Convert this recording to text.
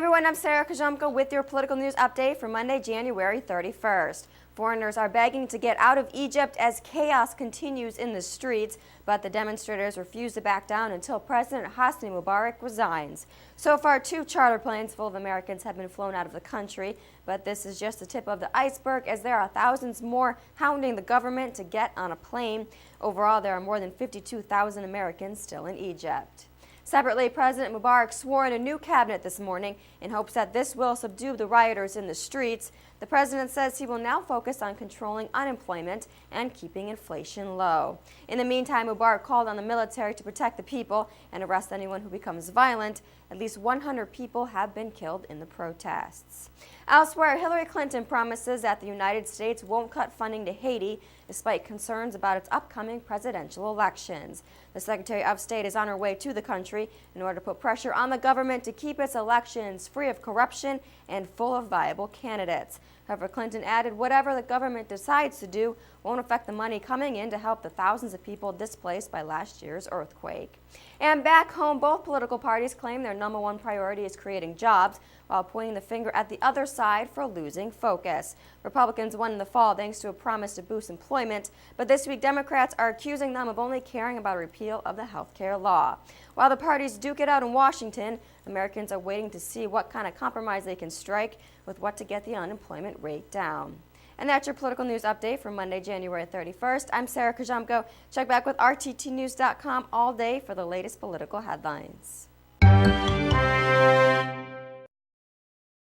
everyone, I'm Sarah Kajumka with your political news update for Monday, January 31st. Foreigners are begging to get out of Egypt as chaos continues in the streets, but the demonstrators refuse to back down until President Hosni Mubarak resigns. So far, 2 charter planes full of Americans have been flown out of the country, but this is just the tip of the iceberg as there are thousands more hounding the government to get on a plane. Overall, there are more than 52,000 Americans still in Egypt. Separately, President Mubarak swore in a new cabinet this morning in hopes that this will subdue the rioters in the streets. The president says he will now focus on controlling unemployment and keeping inflation low. In the meantime, Mubarak called on the military to protect the people and arrest anyone who becomes violent. At least 100 people have been killed in the protests. Elsewhere, Hillary Clinton promises that the United States won't cut funding to Haiti despite concerns about its upcoming presidential elections. The Secretary of State is on her way to the country in order to put pressure on the government to keep its elections free of corruption and full of viable candidates. However, Clinton added whatever the government decides to do won't affect the money coming in to help the thousands of people displaced by last year's earthquake. And back home, both political parties claim their #1 priority is creating jobs, while pointing the finger at the other side for losing focus. Republicans won in the fall thanks to a promise to boost employment, but this week Democrats are accusing them of only caring about a repeal of the health care law. While the parties duke it out in Washington, Americans are waiting to see what kind of compromise they can strike with what to get the unemployment rate down. And that's your political news update for Monday, January 31st. I'm Sarah Kajumko. Check back with rttnews.com all day for the latest political headlines.